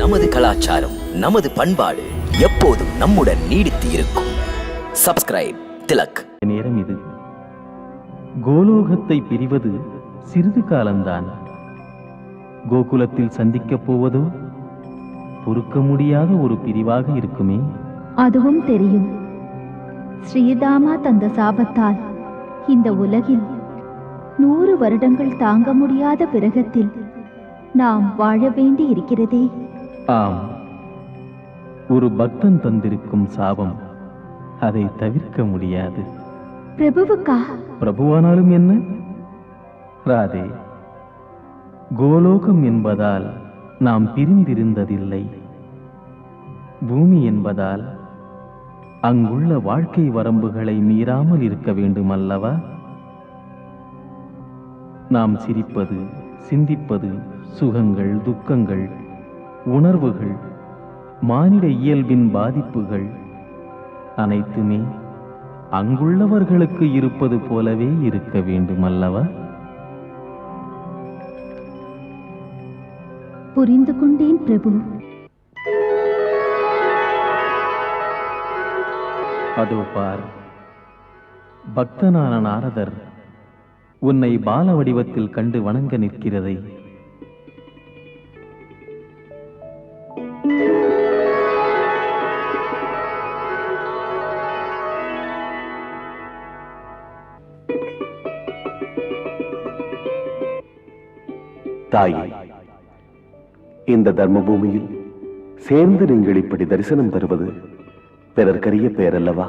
நமது கலாச்சாரம், நமது பண்பாடு எப்போதும் நம்முடன் நீடித்து இருக்கும். சப்ஸ்கிரைப் திலக். நேரம் இது. கோலோகத்தை பிரிவது சிறிது காலம்தான். கோகுலத்தில் சந்திக்கப் போவதோ பொறுக்க முடியாத ஒரு பிரிவாக இருக்குமே. அதுவும் தெரியும். ஸ்ரீதாமா தந்த சாபத்தால் இந்த உலகில் 100 வருடங்கள் தாங்க முடியாத விரகத்தில் நாம் வாழ வேண்டி இருக்கிறதே. ஆம், ஒரு பக்தன் தந்திருக்கும் சாபம். அதை தவிர்க்க முடியாது. பிரபுவுக்கா? பிரபுவானாலும் என்ன ராதே, கோலோகம் என்பதால் நாம் பிரிந்திருந்ததில்லை. பூமி என்பதால் அங்குள்ள வாழ்க்கை வரம்புகளை மீறாமல் இருக்க வேண்டும் அல்லவா? நாம் சிரிப்பது, சிந்திப்பது, சுகங்கள், துக்கங்கள், உணர்வுகள், மானிட இயல்பின் பாதிப்புகள் அனைத்துமே அங்குள்ளவர்களுக்கு இருப்பது போலவே இருக்க வேண்டும் அல்லவா? புரிந்து கொண்டேன் பிரபு. அதோ பார், பக்தனான நாரதர் உன்னை பால வடிவத்தில் கண்டு வணங்க நிற்கிறதை. தாயே, இந்த தர்ம பூமியில் சேர்ந்து நீங்கள் இப்படி தரிசனம் தருவது பிறர்க்கரிய பெயரல்லவா?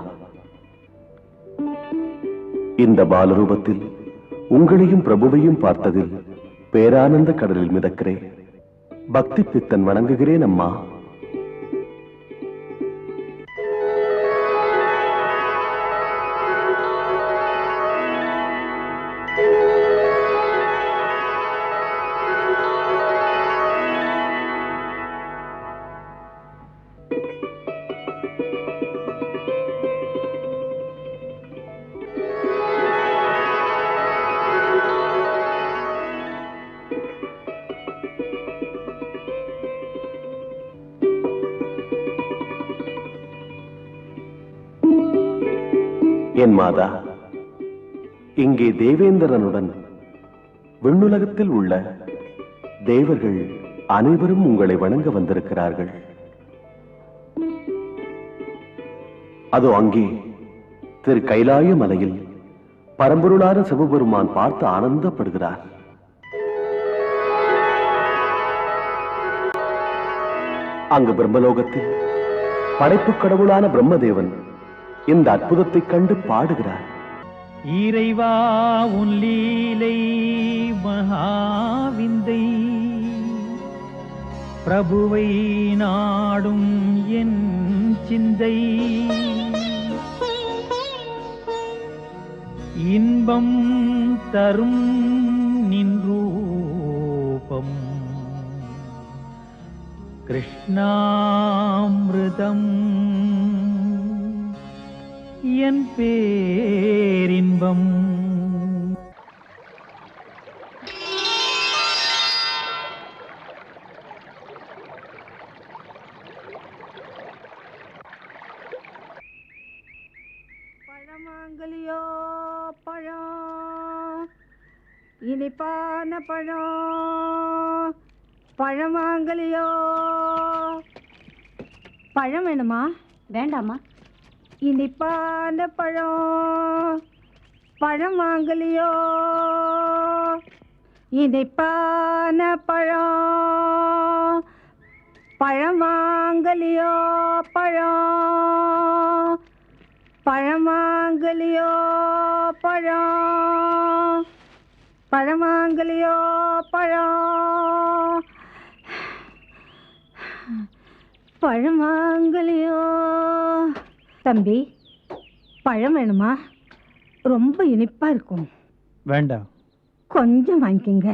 இந்த பாலரூபத்தில் உங்களையும் பிரபுவையும் பார்த்ததில் பேரானந்த கடலில் மிதக்கிறேன். பக்தி பித்தன் வணங்குகிறேன் அம்மா. என் மாதா, இங்கே தேவேந்திரனுடன் விண்ணுலகத்தில் உள்ள தேவர்கள் அனைவரும் உங்களை வணங்க வந்திருக்கிறார்கள். அதோ அங்கே திரு கைலாய மலையில் பரம்பொருளான சிவபெருமான் பார்த்து ஆனந்தப்படுகிறார். அங்கு பிரம்மலோகத்தில் படைப்பு கடவுளான பிரம்மதேவன் இந்த அற்புதத்தை கண்டு பாடுகிறார். இறைவா உன் லீலை மகாவிந்தை, பிரபுவை நாடும் என் சிந்தை, இன்பம் தரும் நின்றூபம் கிருஷ்ணாமிருதம் என் பேரின்பம். பழமாங்கலியோ பழம், இனிப்பான பழம். பழமாங்கலியோ பழம் வேணுமா? வேண்டாமா? இனிப்பான பழம். பழமாங்கலியோ இனிப்பான பழம். பழமாங்கலியோ பழம். பழமாங்கலியோ பழம். பழமாங்கலியோ பழம். பழமாங்கலியோ. தம்பி, பழம் வேணுமா? ரொம்ப இனிப்பா இருக்கும். வேண்டாம். கொஞ்சம் வாங்கிக்கங்க,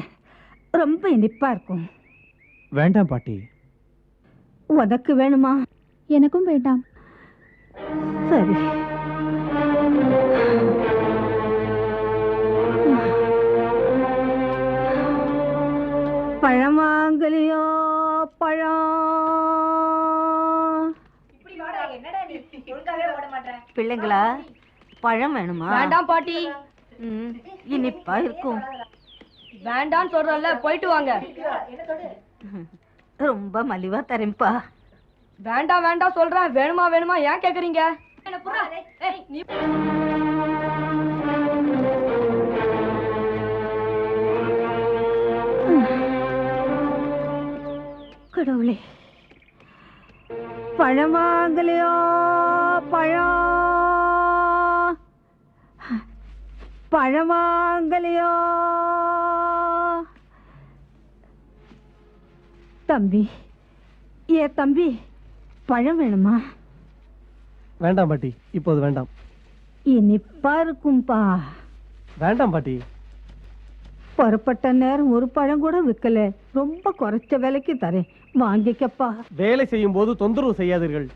ரொம்ப இனிப்பா இருக்கும். வேண்டாம் பாட்டி. உனக்கு வேணுமா? எனக்கும் வேண்டாம். சரி. பழமாங்கலியோ பழம். பிள்ளைங்களா பழம் வேணுமா? வேண்டாம் பாட்டி. இனிப்பா இருக்கும். வேண்டான்னு சொல்றல, போயிட்டு வாங்க. ரொம்ப மலிவா தரேன்ப்பா. வேண்டாம் வேண்டாம் சொல்றேன். வேணுமா வேணுமா ஏன் கேக்குறீங்க? கடவுளே, பழம் வாங்கலையோ? பழம் வாங்கலையோ? தம்பி, தம்பி, பழம் வேணுமா? வேண்டாம் பாட்டி, இப்போது வேண்டாம். இனிப்பா இருக்கும்பா. வேண்டாம் பாட்டி. புறப்பட்ட நேரம் ஒரு பழம் கூட விற்கல. ரொம்ப குறைச்ச விலைக்கு தரேன், வாங்கிக்கப்பா. வேலை செய்யும் போது தொந்தரவு செய்யாதீர்கள்.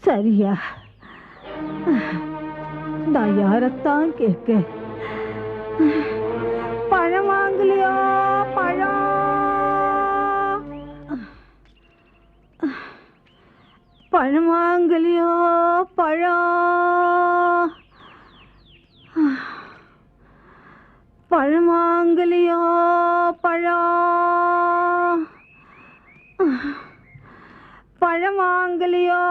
சரியா? நான் யாரத்தான் கேட்க? பழம் வாங்கலையோ? பழம் பழம் வாங்கலையோ? பழம் பழம் வாங்கலையோ? பழம் பழம் வாங்கலையோ?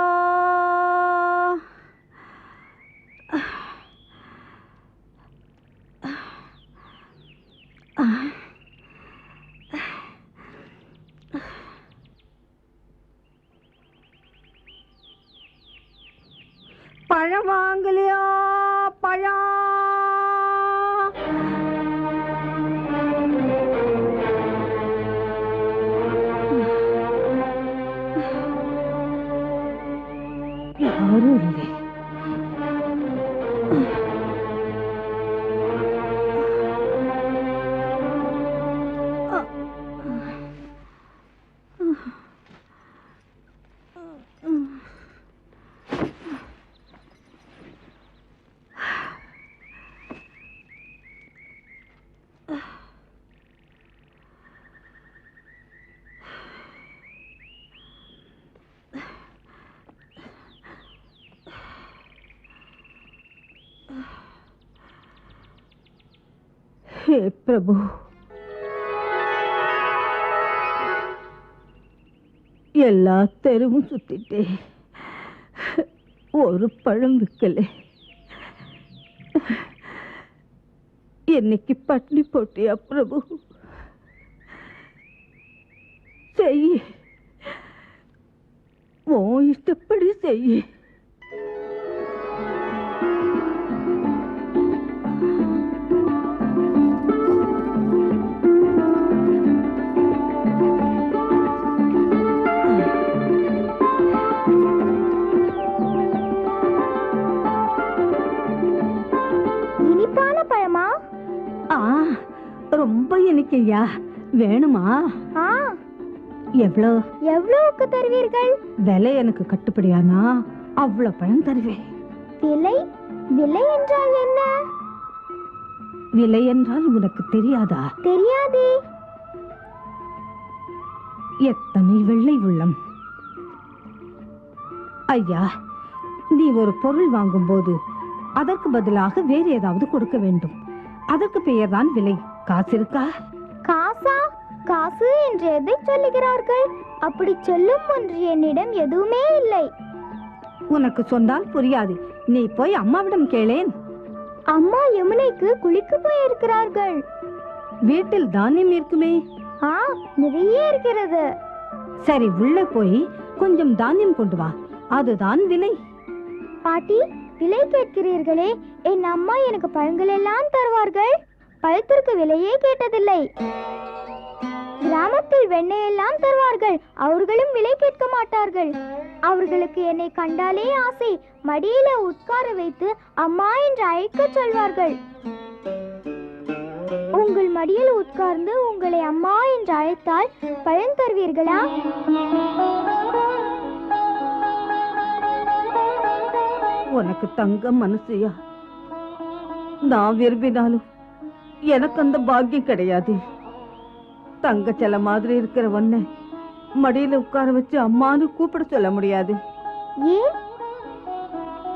பழம் வாங்கலையோ? பழம் யாரும் இல்லை. हे प्रभु, எல்லா தெருவும் சுத்திட்டே ஒரு பழம் விற்கல. என்னைக்கு பட்னி போட்டியா பிரபு? செய்ய, உன் இஷ்டப்படி செய்ய. ரொம்ப இனிக்கையா? வேணுமா? எவ்வளவுக்கு தருவீர்கள்? விலை எனக்கு கட்டுப்படியானா அவ்வளவு பழம் தருவேன். விலை? விலை என்றால் என்ன? விலை என்றால் உனக்கு தெரியாதா? தெரியாதே. எத்தனை வெள்ளை உள்ளம் ஐயா! நீ ஒரு பொருள் வாங்கும் போது அதற்கு பதிலாக வேறு ஏதாவது கொடுக்க வேண்டும். அதற்கு பெயர்தான் விலை. காசு இருக்கா? காசா? காசு என்று எதை சொல்லுகிறார்கள்? அப்படி சொல்லும் ஒன்று என்னிடம் எதுவுமே இல்லை. உனக்கு சொன்னால் புரியாது. நீ போய் அம்மாவிடம் கேளேன். அம்மா யமுனைக்கு குளிக்க போயிருக்கிறார்கள். வீட்டில் தானியம் இருக்குமே? நிறைய இருக்கிறது. சரி, உள்ளே போய் கொஞ்சம் தானியம் கொண்டு வா. அதுதான் விலை. பாட்டி, விலை கேட்கிறீர்களே, என் அம்மா எனக்கு பழங்கள் எல்லாம் தருவார்கள். பழத்திற்கு விலையே கேட்டதில்லை. கிராமத்தில் வெண்ணெய் எல்லாம் தருவார்கள். அவர்களும் விலை கேட்க மாட்டார்கள். அவர்களுக்கு என்னை கண்டாலே ஆசை. மடியில உட்கார வைத்து அம்மா என்று அழைக்க சொல்வார்கள். உங்கள் மடியில் உட்கார்ந்து உங்களை அம்மா என்று அழைத்தால் பழம் தருவீர்களா? உனக்கு தங்க மனசியா? நான் விரும்பினாலும் எனக்கு அந்த பாக்கியம் கிடையாது. தங்க செல மாதிரி இருக்கிற ஒன்ன மடியில உட்கார வச்சு அம்மானு கூப்பிட சொல்ல முடியாது. ஏன்?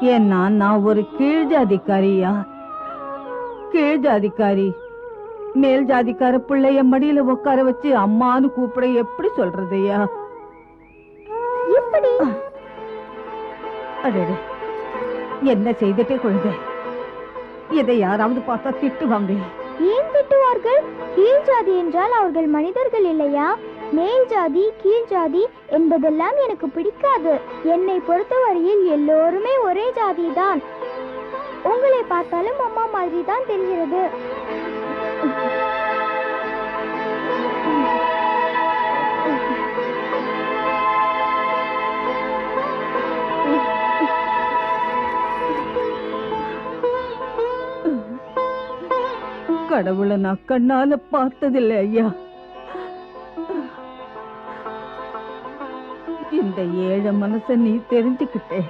ஏன்னா நான் ஒரு கீழ் ஜாதிக்காரியா. கீழ் ஜாதிக்காரி மேல் ஜாதிக்கார பிள்ளைய மடியில உட்கார வச்சு அம்மான்னு கூப்பிட எப்படி சொல்றதையா? எப்படி? அடடே, என்ன செய்துட்டே குழந்தை? இதை யாராவது பார்த்தா திட்டுவாங்க. ஏன் திட்டுவார்கள்? கீழ் ஜாதி என்றால் அவர்கள் மனிதர்கள் இல்லையா? மேல் ஜாதி கீழ் ஜாதி என்பதெல்லாம் எனக்கு பிடிக்காது. என்னை பொறுத்தவரையில் எல்லோருமே ஒரே ஜாதி தான். உங்களை பார்த்தாலும் அம்மா மாதிரி தான் தெரிகிறது. கடவுளை நான் கண்ணால பார்த்ததில்லை ஐயா. இந்த ஏழை மனச நீ தெரிஞ்சுக்கிட்டே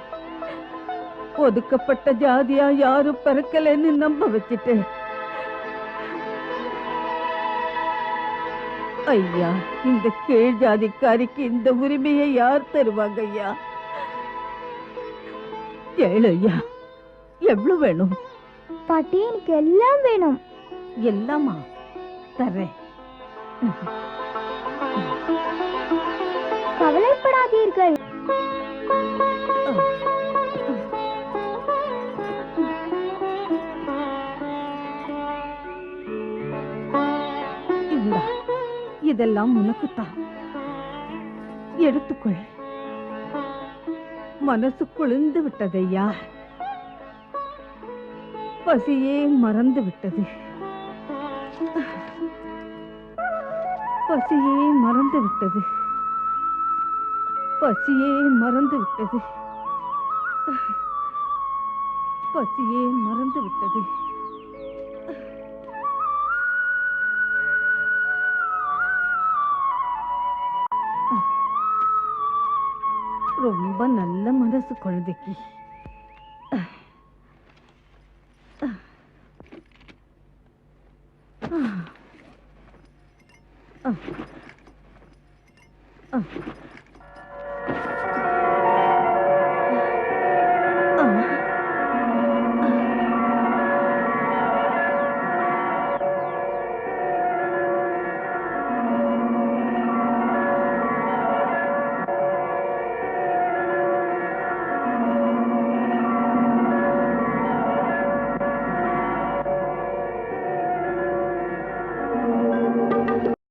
ஒதுக்கப்பட்ட ஜாதியா யாரும் பிறக்கலன்னு நம்ப வச்சுட்டே. ஐயா, இந்த கீழ் ஜாதிக்காரிக்கு இந்த உரிமையை யார் தருவாங்க ஐயா? ஏழு ஐயா, எவ்வளவு வேணும்? பாட்டி, எனக்கு எல்லாம் வேணும். எல்லாமா? தர்றேன். கவலைப்படாதீர்கள். இந்தா, இதெல்லாம் உனக்குத்தான். எடுத்துக்கொள். மனசு குளிர்ந்து விட்டதையா. பசியே மறந்து விட்டது. பசியே மறந்து விட்டது. பசியே மறந்து விட்டது. பசியே மறந்து விட்டது. ரொம்ப நல்ல மனசு குழந்தைக்கு. Ah.